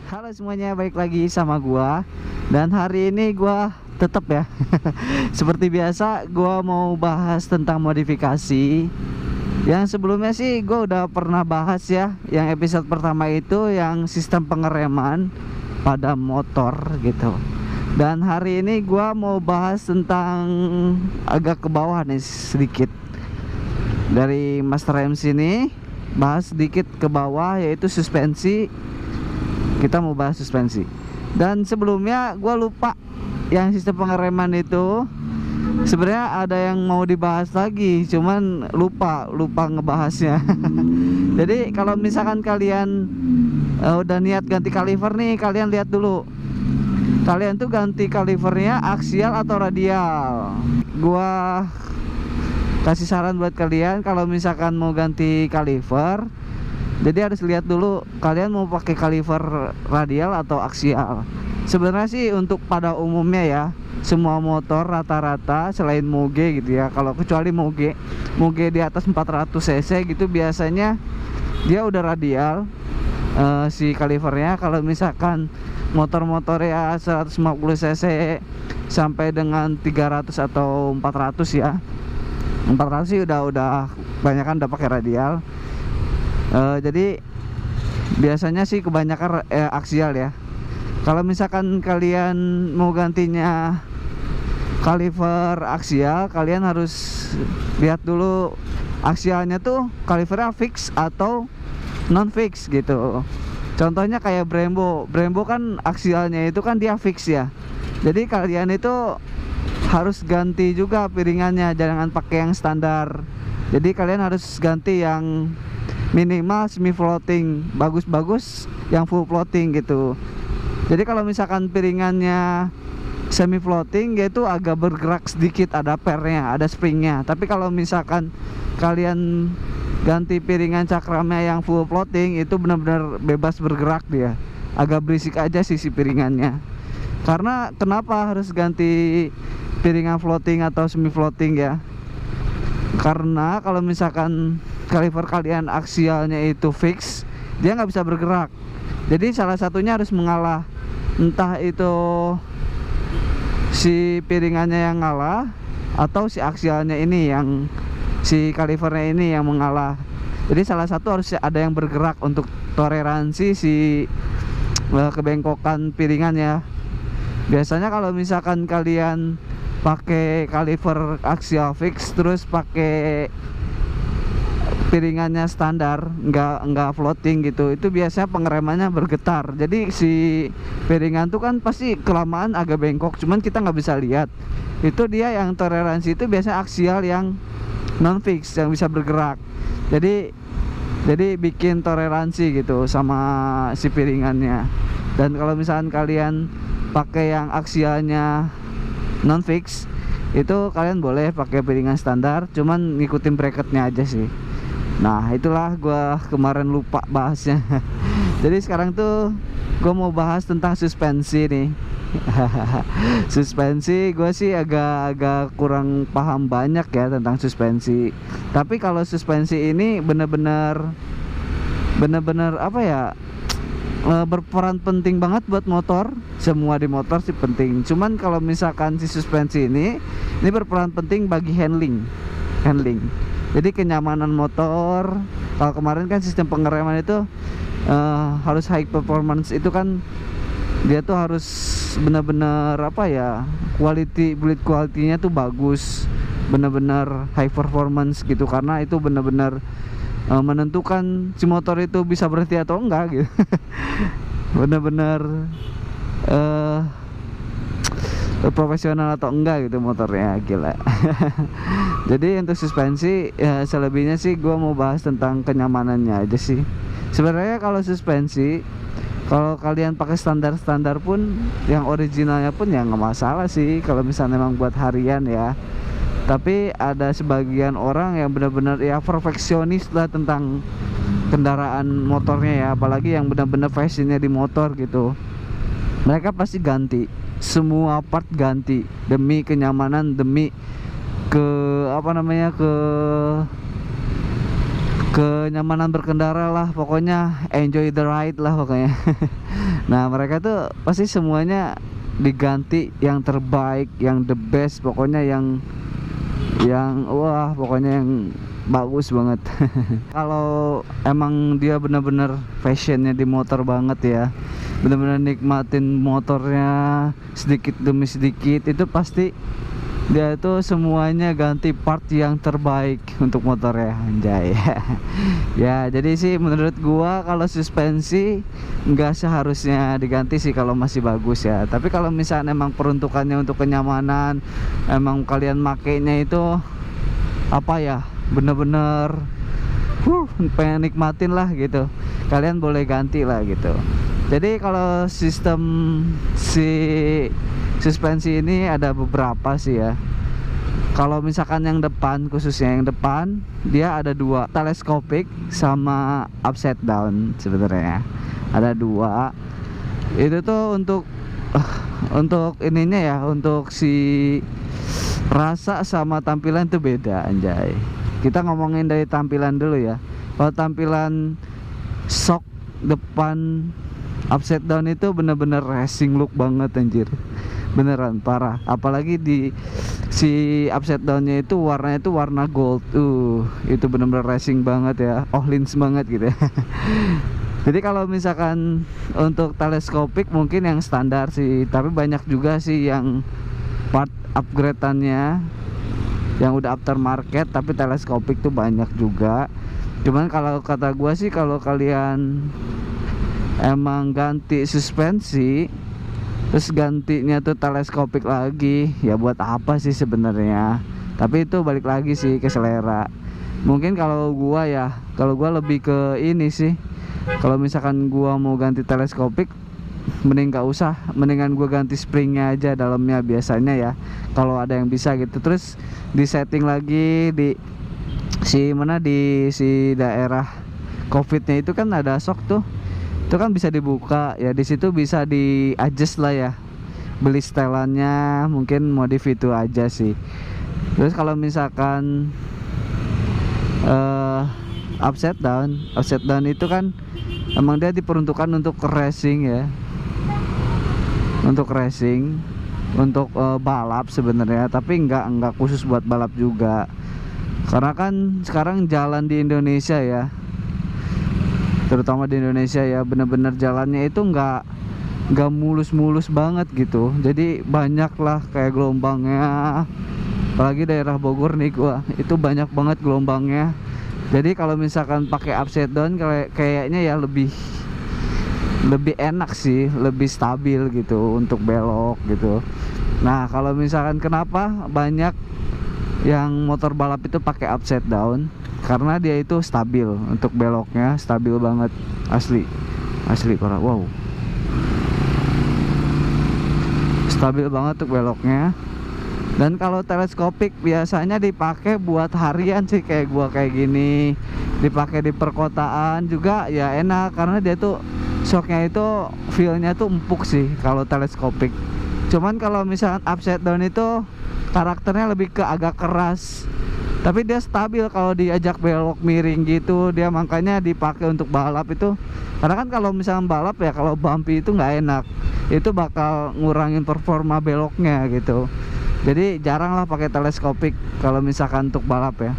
Halo semuanya, balik lagi sama gua. Dan hari ini gua tetap ya seperti biasa gua mau bahas tentang modifikasi. Yang sebelumnya sih gua udah pernah bahas ya. Yang episode pertama itu yang sistem pengereman pada motor gitu. Dan hari ini gua mau bahas tentang agak ke bawah nih sedikit. Dari Master MC ini bahas sedikit ke bawah, yaitu suspensi. Kita mau bahas suspensi. Dan sebelumnya gue lupa yang sistem pengereman itu sebenarnya ada yang mau dibahas lagi, cuman lupa ngebahasnya. Jadi kalau misalkan kalian udah niat ganti kaliper nih, kalian lihat dulu, kalian tuh ganti kalipernya aksial atau radial. Gua kasih saran buat kalian, kalau misalkan mau ganti kaliper, jadi harus lihat dulu kalian mau pakai kaliper radial atau aksial. Sebenarnya sih untuk pada umumnya ya, semua motor rata-rata selain Moge gitu ya, kalau kecuali Moge di atas 400 cc gitu biasanya dia udah radial si kalipernya. Kalau misalkan motor-motor ya 150 cc sampai dengan 300 atau 400 ya, 400 sih udah banyak kan udah pakai radial. Jadi biasanya sih kebanyakan aksial ya. Kalau misalkan kalian mau gantinya kaliper aksial, kalian harus lihat dulu aksialnya tuh kalipernya fix atau non fix gitu. Contohnya kayak Brembo kan aksialnya itu kan dia fix ya. Jadi kalian itu harus ganti juga piringannya, jangan pakai yang standar. Jadi kalian harus ganti yang minimal semi floating, bagus-bagus yang full floating gitu. Jadi kalau misalkan piringannya semi floating, yaitu agak bergerak sedikit, ada pernya, ada springnya. Tapi kalau misalkan kalian ganti piringan cakramnya yang full floating, itu benar-benar bebas bergerak dia. Agak berisik aja sih si piringannya. Karena kenapa harus ganti piringan floating atau semi floating ya? Karena kalau misalkan kaliper kalian aksialnya itu fix, dia nggak bisa bergerak. Jadi salah satunya harus mengalah, entah itu si piringannya yang ngalah atau si aksialnya ini, yang si kalipernya ini yang mengalah. Jadi salah satu harus ada yang bergerak untuk toleransi si kebengkokan piringannya. Biasanya kalau misalkan kalian pakai kaliper aksial fix terus pakai piringannya standar, nggak floating gitu, itu biasanya pengeremannya bergetar. Jadi si piringan tuh kan pasti kelamaan agak bengkok, cuman kita nggak bisa lihat. Itu dia yang toleransi itu biasanya aksial yang non fix, yang bisa bergerak. Jadi bikin toleransi gitu sama si piringannya. Dan kalau misalkan kalian pakai yang aksialnya non fix, itu kalian boleh pakai piringan standar, cuman ngikutin bracketnya aja sih. Nah itulah gua kemarin lupa bahasnya. Jadi sekarang tuh gua mau bahas tentang suspensi nih. Suspensi gue sih agak kurang paham banyak ya tentang suspensi. Tapi kalau suspensi ini bener-bener apa ya, berperan penting banget buat motor. Semua di motor sih penting, cuman kalau misalkan si suspensi ini berperan penting bagi handling. Jadi kenyamanan motor. Kalau kemarin kan sistem pengereman itu harus high performance, itu kan dia tuh harus benar-benar apa ya, build quality-nya tuh bagus, benar-benar high performance gitu, karena itu benar-benar menentukan si motor itu bisa berhenti atau enggak gitu. Benar-benar profesional atau enggak gitu motornya, gila. Jadi untuk suspensi ya, selebihnya sih gue mau bahas tentang kenyamanannya aja sih. Sebenarnya kalau suspensi, kalau kalian pakai standar pun, yang originalnya pun ya nggak masalah sih kalau misalnya memang buat harian ya. Tapi ada sebagian orang yang benar-benar ya perfeksionis lah tentang kendaraan motornya ya, apalagi yang benar-benar fashionnya di motor gitu. Mereka pasti ganti, semua part ganti demi kenyamanan, demi ke apa namanya, kenyamanan berkendara lah, pokoknya enjoy the ride lah pokoknya. Nah mereka tuh pasti semuanya diganti yang terbaik, yang the best, pokoknya yang wah pokoknya yang bagus banget. Kalau emang dia bener-bener passionnya di motor banget ya, bener-bener nikmatin motornya sedikit demi sedikit, itu pasti dia itu semuanya ganti part yang terbaik untuk motornya, anjay. Ya jadi sih menurut gua kalau suspensi nggak seharusnya diganti sih kalau masih bagus ya. Tapi kalau misalnya emang peruntukannya untuk kenyamanan, emang kalian makainya itu apa ya, bener-bener pengen nikmatin lah gitu, kalian boleh ganti lah gitu. Jadi kalau sistem si suspensi ini ada beberapa sih ya. Kalau misalkan yang depan, khususnya yang depan, dia ada dua, teleskopik sama upside down sebenarnya. Ada dua. Itu tuh untuk ininya ya, untuk si rasa sama tampilan tuh beda, anjay. Kita ngomongin dari tampilan dulu ya. Kalau tampilan shock depan upside down itu bener-bener racing look banget anjir, beneran parah. Apalagi di si upside downnya itu warnanya itu warna gold, itu bener-bener racing banget ya, lens banget gitu ya. Jadi kalau misalkan untuk teleskopik mungkin yang standar sih, tapi banyak juga sih yang part upgrade-annya yang udah aftermarket tapi teleskopik tuh banyak juga. Cuman kalau kata gua sih, kalau kalian emang ganti suspensi terus gantinya tuh teleskopik lagi, ya buat apa sih sebenarnya? Tapi itu balik lagi sih ke selera. Mungkin kalau gua ya, kalau gua lebih ke ini sih, kalau misalkan gua mau ganti teleskopik, mending gak usah, mendingan gua ganti springnya aja dalamnya biasanya ya, kalau ada yang bisa gitu. Terus di setting lagi di si daerah covidnya itu kan ada shock tuh, itu kan bisa dibuka ya, di situ bisa di adjust lah ya, beli setelannya, mungkin modif itu aja sih. Terus kalau misalkan upside down itu kan emang dia diperuntukkan untuk racing ya, untuk racing, untuk balap sebenarnya, tapi nggak khusus buat balap juga. Karena kan sekarang jalan di Indonesia ya, terutama di Indonesia ya, bener-bener jalannya itu nggak mulus-mulus banget gitu. Jadi banyak lah kayak gelombangnya, apalagi daerah Bogor nih gua, itu banyak banget gelombangnya. Jadi kalau misalkan pakai upside down kayaknya ya lebih enak sih, lebih stabil gitu untuk belok gitu. Nah kalau misalkan kenapa banyak yang motor balap itu pakai upside down, karena dia itu stabil untuk beloknya, stabil banget, asli parah. Wow, stabil banget untuk beloknya. Dan kalau teleskopik biasanya dipakai buat harian sih, kayak gua kayak gini, dipakai di perkotaan juga ya enak, karena dia tuh shocknya itu feelnya tuh empuk sih kalau teleskopik. Cuman kalau misalkan upside down itu karakternya lebih ke agak keras, tapi dia stabil kalau diajak belok miring gitu, dia makanya dipakai untuk balap itu. Karena kan kalau misalkan balap ya, kalau bumpy itu nggak enak, itu bakal ngurangin performa beloknya gitu. Jadi jarang lah pakai teleskopik kalau misalkan untuk balap ya.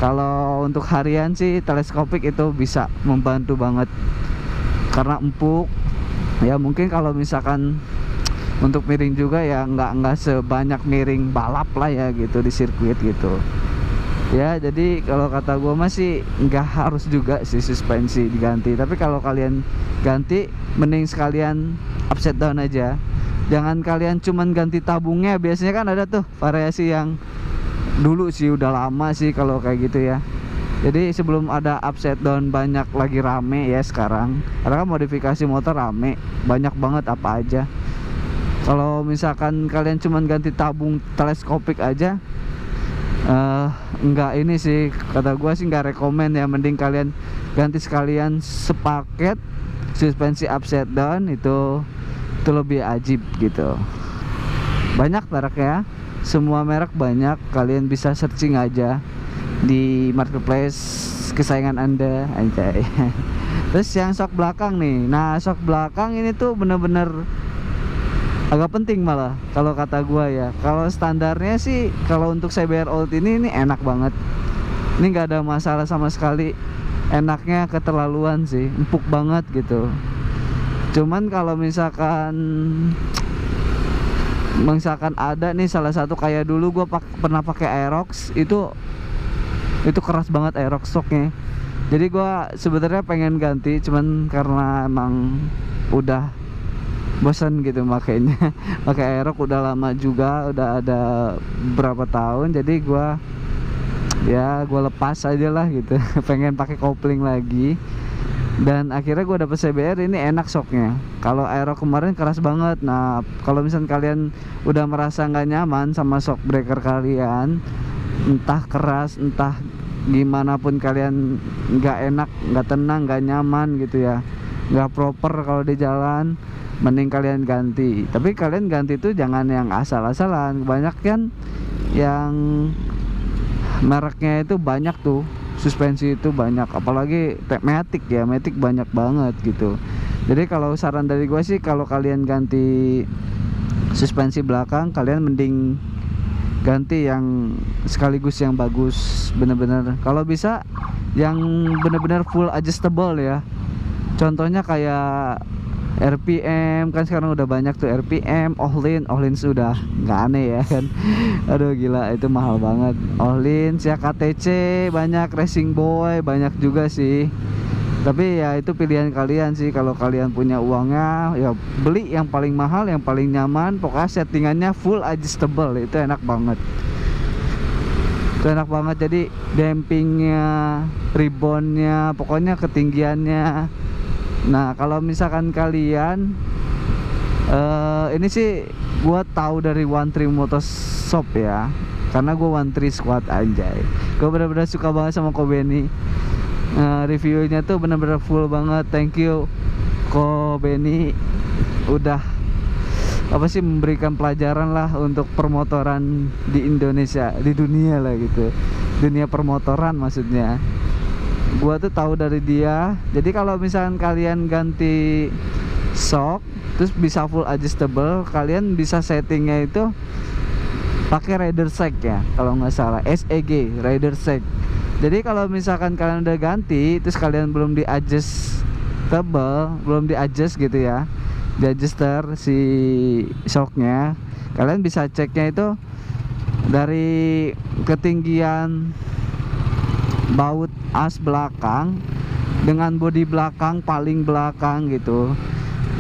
Kalau untuk harian sih teleskopik itu bisa membantu banget karena empuk ya. Mungkin kalau misalkan untuk miring juga ya nggak sebanyak miring balap lah ya gitu di sirkuit gitu ya. Jadi kalau kata gue masih nggak harus juga sih suspensi diganti, tapi kalau kalian ganti mending sekalian upside down aja. Jangan kalian cuman ganti tabungnya. Biasanya kan ada tuh variasi yang dulu sih, udah lama sih kalau kayak gitu ya. Jadi sebelum ada upside down banyak lagi rame ya sekarang, karena kan modifikasi motor rame, banyak banget apa aja. Kalau misalkan kalian cuman ganti tabung teleskopik aja, enggak ini sih, kata gua sih nggak rekomen ya. Mending kalian ganti sekalian sepaket suspensi upside down, itu lebih ajib gitu. Banyak mereknya, semua merek banyak, kalian bisa searching aja di marketplace, kesayangan Anda, anjay. Terus yang shock belakang nih. Nah, shock belakang ini tuh bener-bener agak penting malah kalau kata gua ya. Kalau standarnya sih kalau untuk CBR Old ini enak banget. Ini nggak ada masalah sama sekali. Enaknya keterlaluan sih, empuk banget gitu. Cuman kalau misalkan ada nih salah satu kayak dulu gua pernah pakai Aerox, itu keras banget Aerox shocknya. Jadi gua sebenarnya pengen ganti, cuman karena emang udah bosan gitu makanya. Pakai Aerox udah lama juga, udah ada berapa tahun, jadi gua lepas aja lah gitu. Pengen pakai kopling lagi. Dan akhirnya gue dapet CBR ini enak shocknya. Kalau Aerox kemarin keras banget. Nah, kalau misalnya kalian udah merasa nggak nyaman sama shock breaker kalian, entah keras, entah gimana pun kalian nggak enak, nggak tenang, nggak nyaman gitu ya, nggak proper kalau di jalan, mending kalian ganti. Tapi kalian ganti tuh jangan yang asal-asalan. Banyak kan yang mereknya itu banyak tuh, suspensi itu banyak, apalagi Matic ya, Matic banyak banget gitu. Jadi kalau saran dari gue sih, kalau kalian ganti suspensi belakang, kalian mending ganti yang sekaligus yang bagus, bener-bener. Kalau bisa yang bener-bener full adjustable ya. Contohnya kayak RPM, kan sekarang udah banyak tuh RPM, Ohlins sudah nggak aneh ya kan. Aduh gila, itu mahal banget. Ohlins ya, KTC banyak, Racing Boy banyak juga sih. Tapi ya itu pilihan kalian sih. Kalau kalian punya uangnya ya beli yang paling mahal, yang paling nyaman. Pokoknya settingannya full adjustable, itu enak banget. Itu enak banget. Jadi dampingnya, reboundnya, pokoknya ketinggiannya. Nah kalau misalkan kalian ini sih gua tahu dari One Tree Motorshop ya, karena gua One Tree Squad anjay. Gua bener-bener suka banget sama Kobeni. Reviewnya tuh bener-bener full banget. Thank you Kobeni, udah apa sih, memberikan pelajaran lah untuk permotoran di Indonesia, di dunia lah gitu, dunia permotoran maksudnya. Gua tuh tahu dari dia. Jadi kalau misalkan kalian ganti shock terus bisa full adjustable, kalian bisa settingnya itu pakai rider seg ya, kalau nggak salah SEG rider seg. Jadi kalau misalkan kalian udah ganti terus kalian belum di adjust gitu ya, di adjuster si shocknya, kalian bisa ceknya itu dari ketinggian baut as belakang dengan bodi belakang paling belakang gitu.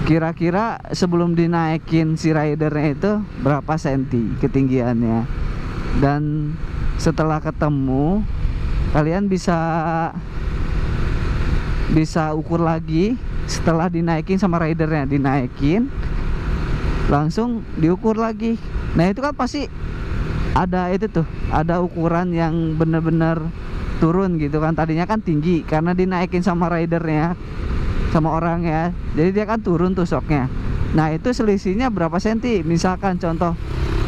Kira-kira sebelum dinaikin si ridernya itu berapa senti ketinggiannya. Dan setelah ketemu, kalian bisa ukur lagi setelah dinaikin sama ridernya, dinaikin langsung diukur lagi. Nah itu kan pasti ada itu tuh, ada ukuran yang bener-bener turun gitu kan. Tadinya kan tinggi karena dinaikin sama ridernya, sama orangnya, jadi dia kan turun tuh shocknya. Nah itu selisihnya berapa senti. Misalkan contoh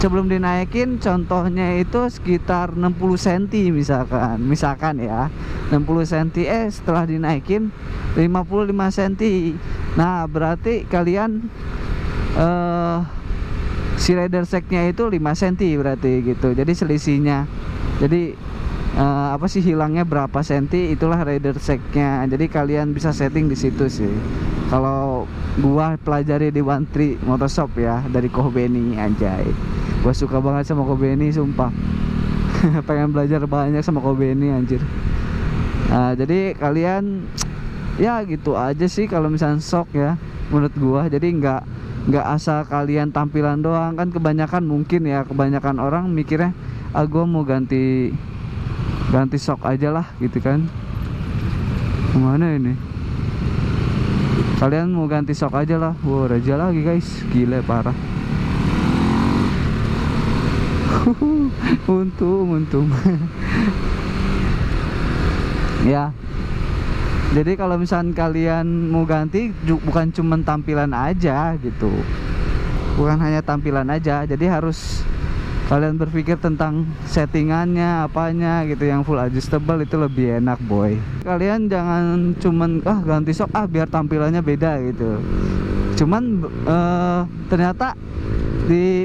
sebelum dinaikin, contohnya itu sekitar 60 cm misalkan ya 60 cm, setelah dinaikin 55 cm. Nah berarti kalian si rider segnya itu 5 cm berarti gitu. Jadi selisihnya, jadi apa sih, hilangnya berapa senti, itulah rider segnya. Jadi kalian bisa setting di situ sih. Kalau gua pelajari di One Tree Motorshop ya, dari Kobeni anjay. Gua suka banget sama Kobeni sumpah. Pengen belajar banyak sama Kobeni anjir. Nah, jadi kalian ya gitu aja sih kalau misalnya shock ya menurut gua. Jadi nggak asal kalian tampilan doang kan. Kebanyakan mungkin ya, kebanyakan orang mikirnya gua mau ganti shock aja lah gitu kan. Kemana ini? Kalian mau ganti shock aja lah. Wow, raja lagi guys, gila parah. untung ya. Jadi kalau misalnya kalian mau ganti, bukan cuma tampilan aja gitu, bukan hanya tampilan aja, jadi harus kalian berpikir tentang settingannya apanya gitu yang full adjustable itu lebih enak boy. Kalian jangan cuman ganti shock biar tampilannya beda gitu. Cuman ternyata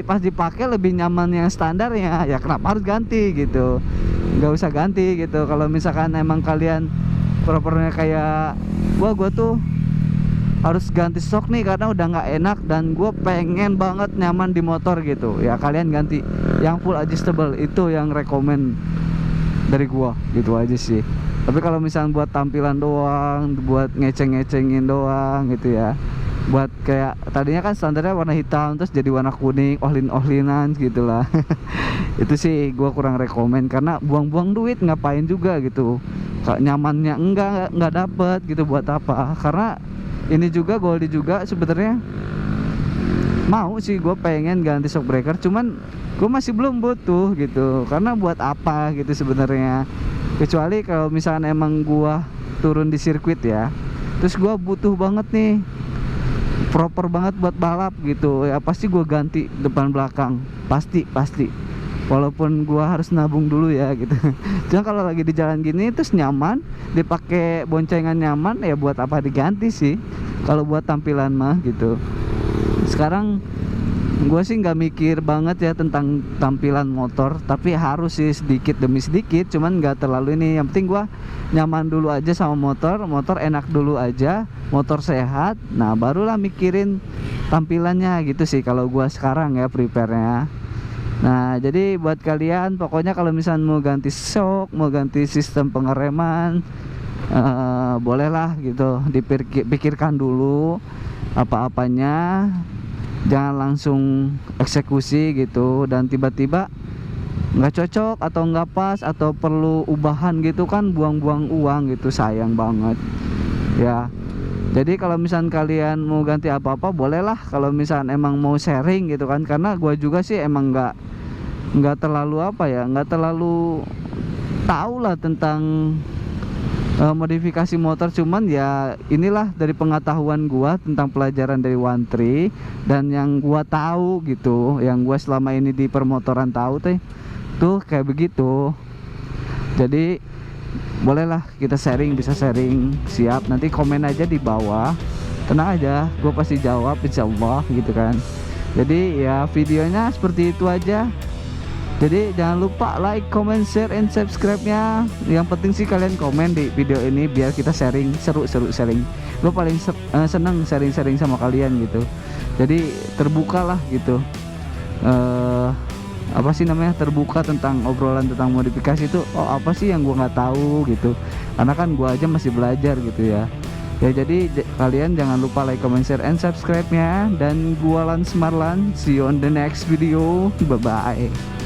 pas dipakai lebih nyaman yang standar ya kenapa harus ganti gitu. Nggak usah ganti gitu. Kalau misalkan emang kalian propernya kayak gua tuh harus ganti shock nih karena udah nggak enak dan gue pengen banget nyaman di motor gitu, ya kalian ganti yang full adjustable, itu yang rekomen dari gua gitu aja sih. Tapi kalau misalnya buat tampilan doang, buat ngeceng-ngecengin doang gitu ya, buat kayak tadinya kan standarnya warna hitam terus jadi warna kuning, ohlin-ohlinan gitulah. Itu sih gua kurang rekomen karena buang-buang duit ngapain juga gitu. Nyamannya enggak dapet gitu, buat apa? Karena ini juga Goldie juga sebenarnya mau sih gue pengen ganti shock breaker, cuman gue masih belum butuh gitu. Karena buat apa gitu sebenarnya, kecuali kalau misalnya emang gue turun di sirkuit ya, terus gue butuh banget nih proper banget buat balap gitu ya, pasti gue ganti depan belakang, pasti walaupun gua harus nabung dulu ya gitu. Cuma kalau lagi di jalan gini terus nyaman, dipakai boncengan nyaman, ya buat apa diganti sih kalau buat tampilan mah gitu. Sekarang gua sih nggak mikir banget ya tentang tampilan motor, tapi harus sih sedikit demi sedikit, cuman nggak terlalu ini. Yang penting gua nyaman dulu aja sama motor enak dulu aja, motor sehat, nah barulah mikirin tampilannya gitu sih kalau gua sekarang ya prepare-nya. Nah jadi buat kalian pokoknya kalau misalnya mau ganti shock, mau ganti sistem pengereman, bolehlah gitu, dipikirkan dulu apa-apanya, jangan langsung eksekusi gitu. Dan tiba-tiba nggak cocok atau nggak pas atau perlu ubahan gitu kan, buang-buang uang gitu, sayang banget ya. Jadi kalau misalnya kalian mau ganti apa-apa bolehlah, kalau misalnya emang mau sharing gitu kan. Karena gua juga sih emang nggak terlalu nggak terlalu tahu lah tentang modifikasi motor. Cuman ya inilah dari pengetahuan gua tentang pelajaran dari One Tree, dan yang gua tahu gitu, yang gua selama ini di permotoran tahu tuh kayak begitu. Jadi bolehlah kita sharing, bisa sharing, siap. Nanti komen aja di bawah, tenang aja, gue pasti jawab insyaallah gitu kan. Jadi ya videonya seperti itu aja. Jadi jangan lupa like, comment, share, and subscribe nya. Yang penting sih kalian komen di video ini biar kita sharing, seru-seru sharing. Gue paling seneng sharing-sharing sama kalian gitu. Jadi terbuka lah gitu, apa sih namanya, terbuka tentang obrolan tentang modifikasi itu. Oh apa sih yang gua nggak tahu gitu, karena kan gua aja masih belajar gitu ya. Ya jadi kalian jangan lupa like, comment, share, and subscribe nya. Dan gua Lance Marlan, see you on the next video, bye bye.